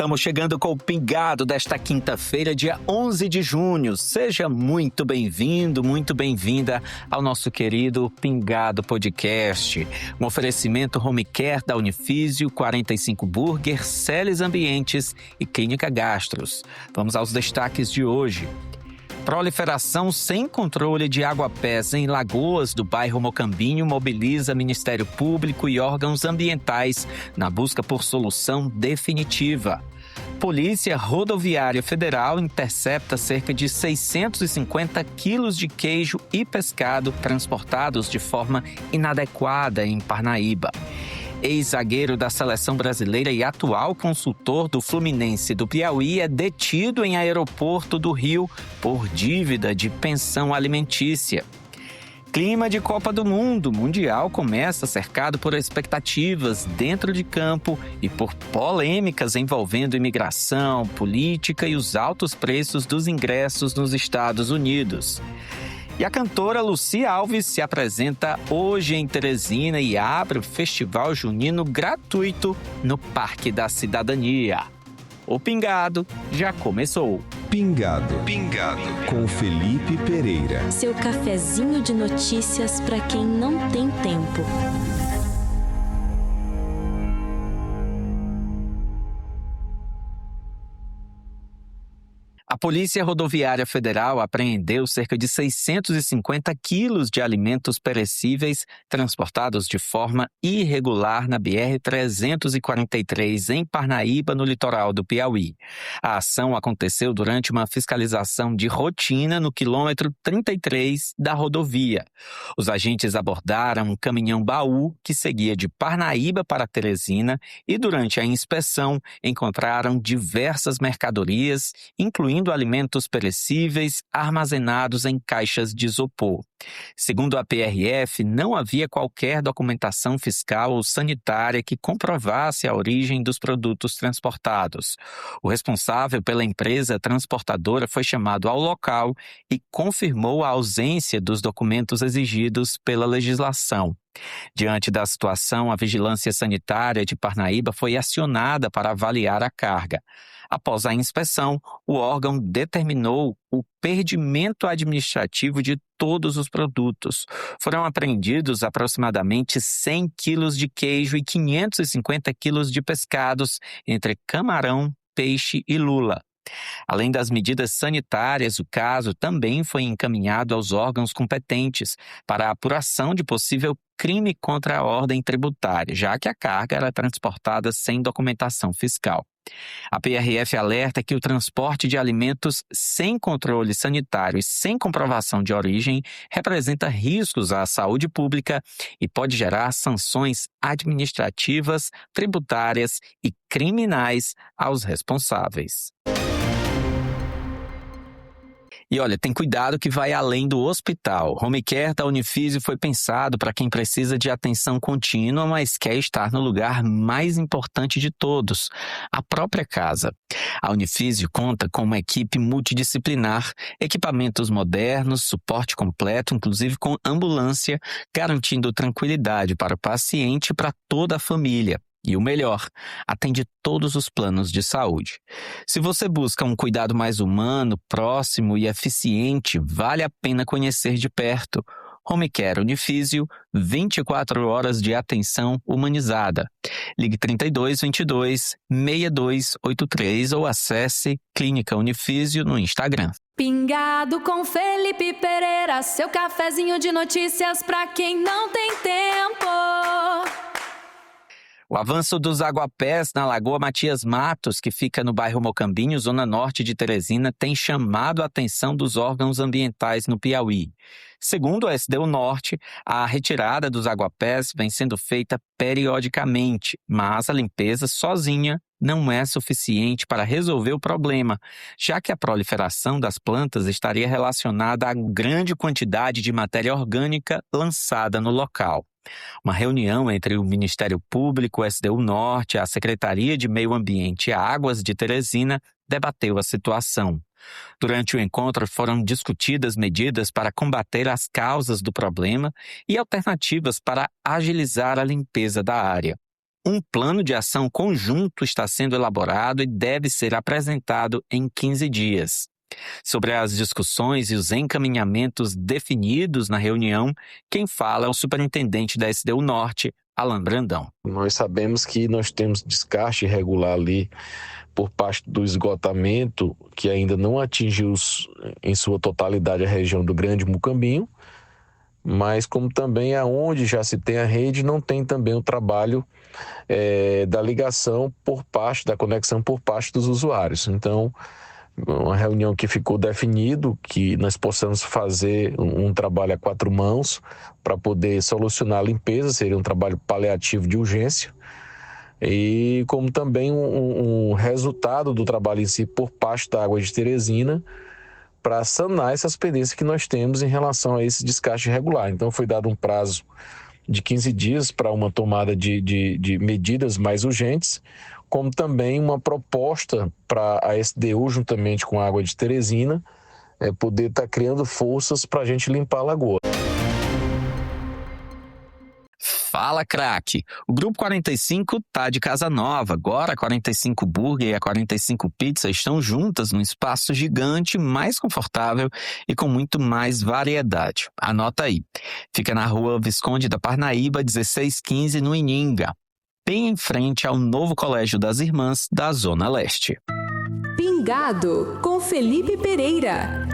Estamos chegando com o Pingado desta quinta-feira, dia 11 de junho. Seja muito bem-vindo, muito bem-vinda ao nosso querido Pingado Podcast. Um oferecimento Home Care da Unifísio, 45 Burger, Celes Ambientes e Clínica Gastros. Vamos aos destaques de hoje. Proliferação sem controle de aguapés em Lagoas do bairro Mocambinho mobiliza Ministério Público e órgãos ambientais na busca por solução definitiva. Polícia Rodoviária Federal intercepta cerca de 650 quilos de queijo e pescado transportados de forma inadequada em Parnaíba. Ex-zagueiro da Seleção Brasileira e atual consultor do Fluminense do Piauí é detido em aeroporto do Rio por dívida de pensão alimentícia. Clima de Copa do Mundo mundial começa cercado por expectativas dentro de campo e por polêmicas envolvendo imigração, política e os altos preços dos ingressos nos Estados Unidos. E a cantora Lucia Alves se apresenta hoje em Teresina e abre o Festival Junino gratuito no Parque da Cidadania. O Pingado já começou. Pingado. Com Felipe Pereira. Seu cafezinho de notícias para quem não tem tempo. A Polícia Rodoviária Federal apreendeu cerca de 650 quilos de alimentos perecíveis transportados de forma irregular na BR-343 em Parnaíba, no litoral do Piauí. A ação aconteceu durante uma fiscalização de rotina no quilômetro 33 da rodovia. Os agentes abordaram um caminhão-baú que seguia de Parnaíba para Teresina e, durante a inspeção, encontraram diversas mercadorias, incluindo alimentos perecíveis armazenados em caixas de isopor. Segundo a PRF, não havia qualquer documentação fiscal ou sanitária que comprovasse a origem dos produtos transportados. O responsável pela empresa transportadora foi chamado ao local e confirmou a ausência dos documentos exigidos pela legislação. Diante da situação, a Vigilância Sanitária de Parnaíba foi acionada para avaliar a carga. Após a inspeção, o órgão determinou o perdimento administrativo de todos os produtos. Foram apreendidos aproximadamente 100 quilos de queijo e 550 quilos de pescados, entre camarão, peixe e lula. Além das medidas sanitárias, o caso também foi encaminhado aos órgãos competentes para a apuração de possível crime contra a ordem tributária, já que a carga era transportada sem documentação fiscal. A PRF alerta que o transporte de alimentos sem controle sanitário e sem comprovação de origem representa riscos à saúde pública e pode gerar sanções administrativas, tributárias e criminais aos responsáveis. E olha, tem cuidado que vai além do hospital. Home Care da Unifísio foi pensado para quem precisa de atenção contínua, mas quer estar no lugar mais importante de todos, a própria casa. A Unifísio conta com uma equipe multidisciplinar, equipamentos modernos, suporte completo, inclusive com ambulância, garantindo tranquilidade para o paciente e para toda a família. E o melhor, atende todos os planos de saúde. Se você busca um cuidado mais humano, próximo e eficiente, vale a pena conhecer de perto. Home Care Unifísio, 24 horas de atenção humanizada. Ligue 3222 6283 ou acesse Clínica Unifísio no Instagram. Pingado com Felipe Pereira, seu cafezinho de notícias para quem não tem tempo. O avanço dos aguapés na Lagoa Matias Matos, que fica no bairro Mocambinho, zona norte de Teresina, tem chamado a atenção dos órgãos ambientais no Piauí. Segundo a SDU Norte, a retirada dos aguapés vem sendo feita periodicamente, mas a limpeza sozinha não é suficiente para resolver o problema, já que a proliferação das plantas estaria relacionada à grande quantidade de matéria orgânica lançada no local. Uma reunião entre o Ministério Público, o SDU Norte, a Secretaria de Meio Ambiente e Águas de Teresina debateu a situação. Durante o encontro foram discutidas medidas para combater as causas do problema e alternativas para agilizar a limpeza da área. Um plano de ação conjunto está sendo elaborado e deve ser apresentado em 15 dias. Sobre as discussões e os encaminhamentos definidos na reunião, quem fala é o superintendente da SDU Norte, Alan Brandão. Nós sabemos que nós temos descarte irregular ali por parte do esgotamento, que ainda não atingiu em sua totalidade a região do Grande Mucambinho, mas como também aonde já se tem a rede, não tem também o trabalho da ligação por parte, da conexão por parte dos usuários. Então, uma reunião que ficou definido que nós possamos fazer um trabalho a 4 mãos para poder solucionar a limpeza, seria um trabalho paliativo de urgência, e como também um resultado do trabalho em si por parte da Água de Teresina para sanar essas pendências que nós temos em relação a esse descarte irregular. Então foi dado um prazo de 15 dias para uma tomada de medidas mais urgentes, como também uma proposta para a SDU, juntamente com a Água de Teresina, poder estar criando forças para a gente limpar a lagoa. Fala, craque! O Grupo 45 tá de casa nova. Agora a 45 Burger e a 45 Pizza estão juntas num espaço gigante, mais confortável e com muito mais variedade. Anota aí. Fica na rua Visconde da Parnaíba, 1615, no Ininga, bem em frente ao novo Colégio das Irmãs da Zona Leste. Pingado, com Felipe Pereira.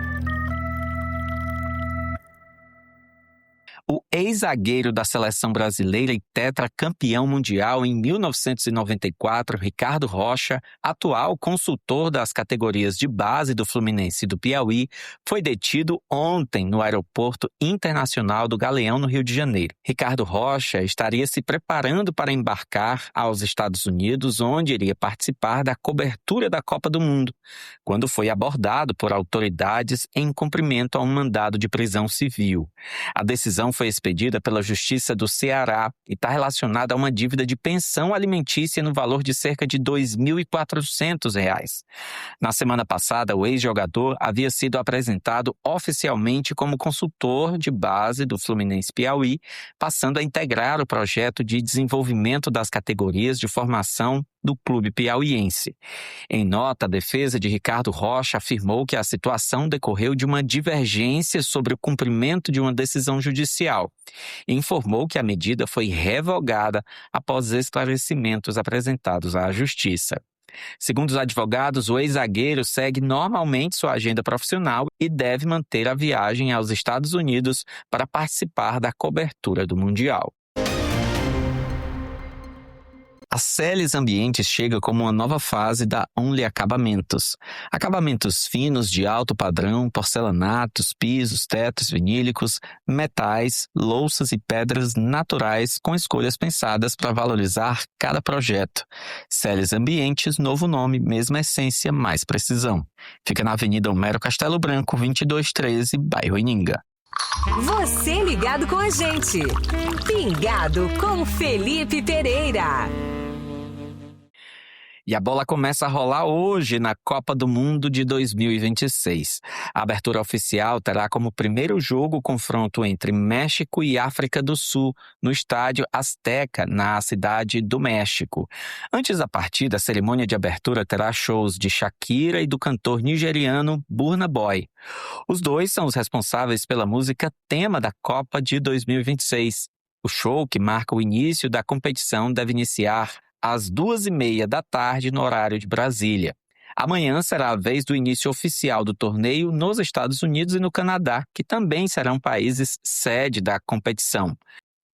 O ex-zagueiro da seleção brasileira e tetracampeão mundial em 1994, Ricardo Rocha, atual consultor das categorias de base do Fluminense do Piauí, foi detido ontem no Aeroporto Internacional do Galeão, no Rio de Janeiro. Ricardo Rocha estaria se preparando para embarcar aos Estados Unidos, onde iria participar da cobertura da Copa do Mundo, quando foi abordado por autoridades em cumprimento a um mandado de prisão civil. A decisão foi expedida pela Justiça do Ceará e está relacionada a uma dívida de pensão alimentícia no valor de cerca de R$ 2.400. Na semana passada, o ex-jogador havia sido apresentado oficialmente como consultor de base do Fluminense Piauí, passando a integrar o projeto de desenvolvimento das categorias de formação do clube piauiense. Em nota, a defesa de Ricardo Rocha afirmou que a situação decorreu de uma divergência sobre o cumprimento de uma decisão judicial e informou que a medida foi revogada após esclarecimentos apresentados à Justiça. Segundo os advogados, o ex-zagueiro segue normalmente sua agenda profissional e deve manter a viagem aos Estados Unidos para participar da cobertura do Mundial. A Celes Ambientes chega como uma nova fase da Only Acabamentos. Acabamentos finos de alto padrão, porcelanatos, pisos, tetos vinílicos, metais, louças e pedras naturais com escolhas pensadas para valorizar cada projeto. Celes Ambientes, novo nome, mesma essência, mais precisão. Fica na Avenida Homero Castelo Branco, 2213, bairro Ininga. Você ligado com a gente. Pingado com Felipe Pereira. E a bola começa a rolar hoje na Copa do Mundo de 2026. A abertura oficial terá como primeiro jogo o confronto entre México e África do Sul, no estádio Azteca, na cidade do México. Antes da partida, a cerimônia de abertura terá shows de Shakira e do cantor nigeriano Burna Boy. Os dois são os responsáveis pela música tema da Copa de 2026. O show, que marca o início da competição, deve iniciar às 2h30 da tarde no horário de Brasília. Amanhã será a vez do início oficial do torneio nos Estados Unidos e no Canadá, que também serão países sede da competição.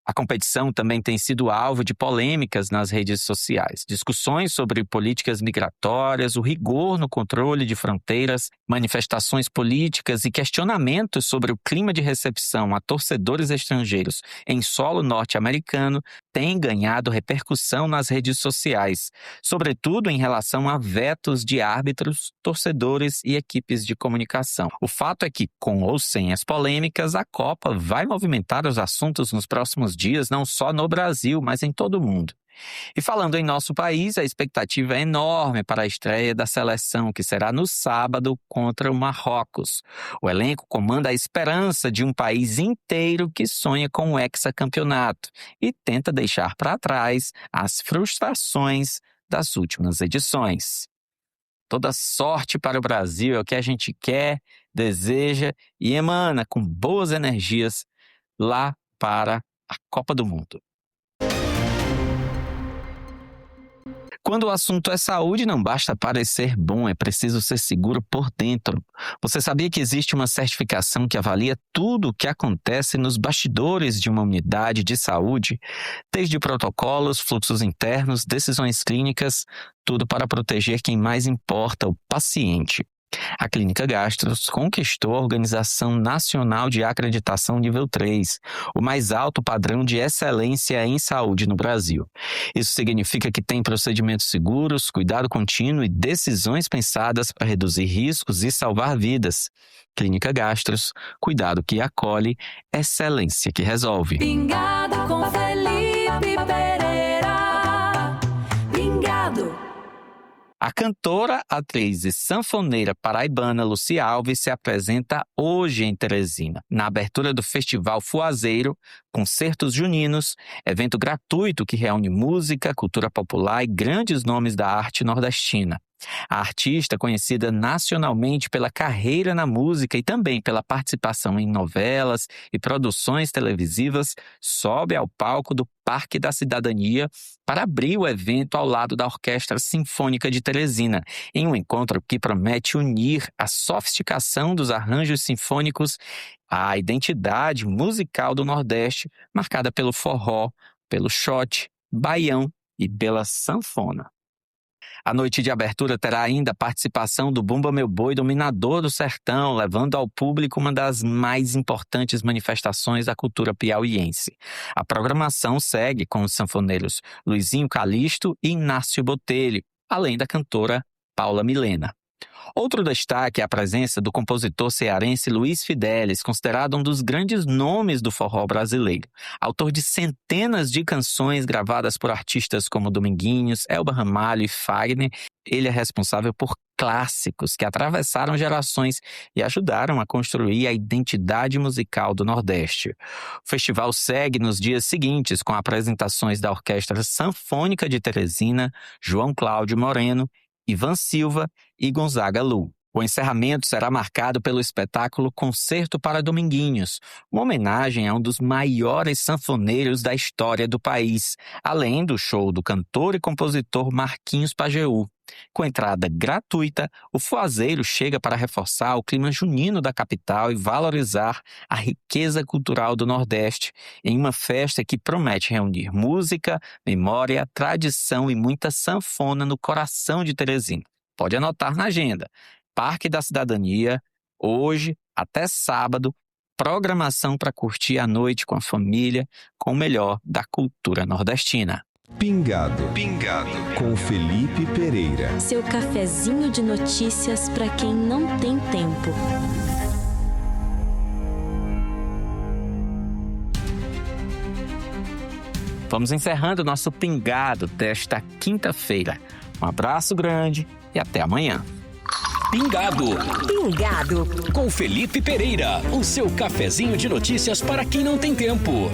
A competição também tem sido alvo de polêmicas nas redes sociais. Discussões sobre políticas migratórias, o rigor no controle de fronteiras, manifestações políticas e questionamentos sobre o clima de recepção a torcedores estrangeiros em solo norte-americano têm ganhado repercussão nas redes sociais, sobretudo em relação a vetos de árbitros, torcedores e equipes de comunicação. O fato é que, com ou sem as polêmicas, a Copa vai movimentar os assuntos nos próximos dias, não só no Brasil, mas em todo o mundo. E falando em nosso país, a expectativa é enorme para a estreia da seleção, que será no sábado contra o Marrocos. O elenco comanda a esperança de um país inteiro que sonha com o hexacampeonato e tenta deixar para trás as frustrações das últimas edições. Toda sorte para o Brasil é o que a gente quer, deseja e emana com boas energias lá para a Copa do Mundo. Quando o assunto é saúde, não basta parecer bom, é preciso ser seguro por dentro. Você sabia que existe uma certificação que avalia tudo o que acontece nos bastidores de uma unidade de saúde? Desde protocolos, fluxos internos, decisões clínicas, tudo para proteger quem mais importa, o paciente. A Clínica Gastros conquistou a Organização Nacional de Acreditação Nível 3, o mais alto padrão de excelência em saúde no Brasil. Isso significa que tem procedimentos seguros, cuidado contínuo e decisões pensadas para reduzir riscos e salvar vidas. Clínica Gastros, cuidado que acolhe, excelência que resolve. Pingado com Felipe Pereira. Pingado. A cantora, atriz e sanfoneira paraibana Lucy Alves se apresenta hoje em Teresina, na abertura do Festival Fuazeiro, Concertos Juninos, evento gratuito que reúne música, cultura popular e grandes nomes da arte nordestina. A artista, conhecida nacionalmente pela carreira na música e também pela participação em novelas e produções televisivas, sobe ao palco do Parque da Cidadania para abrir o evento ao lado da Orquestra Sinfônica de Teresina, em um encontro que promete unir a sofisticação dos arranjos sinfônicos à identidade musical do Nordeste, marcada pelo forró, pelo xote, baião e pela sanfona. A noite de abertura terá ainda a participação do Bumba Meu Boi, dominador do sertão, levando ao público uma das mais importantes manifestações da cultura piauiense. A programação segue com os sanfoneiros Luizinho Calixto e Inácio Botelho, além da cantora Paula Milena. Outro destaque é a presença do compositor cearense Luiz Fidelis, considerado um dos grandes nomes do forró brasileiro. Autor de centenas de canções gravadas por artistas como Dominguinhos, Elba Ramalho e Fagner, ele é responsável por clássicos que atravessaram gerações e ajudaram a construir a identidade musical do Nordeste. O festival segue nos dias seguintes com apresentações da Orquestra Sanfônica de Teresina, João Cláudio Moreno, Ivan Silva e Gonzaga Lu. O encerramento será marcado pelo espetáculo Concerto para Dominguinhos, uma homenagem a um dos maiores sanfoneiros da história do país, além do show do cantor e compositor Marquinhos Pajeú. Com entrada gratuita, o Fuazeiro chega para reforçar o clima junino da capital e valorizar a riqueza cultural do Nordeste em uma festa que promete reunir música, memória, tradição e muita sanfona no coração de Teresina. Pode anotar na agenda. Parque da Cidadania, hoje até sábado, programação para curtir a noite com a família, com o melhor da cultura nordestina. Pingado com Felipe Pereira. Seu cafezinho de notícias para quem não tem tempo. Vamos encerrando o nosso Pingado desta quinta-feira. Um abraço grande e até amanhã. Pingado com Felipe Pereira, o seu cafezinho de notícias para quem não tem tempo.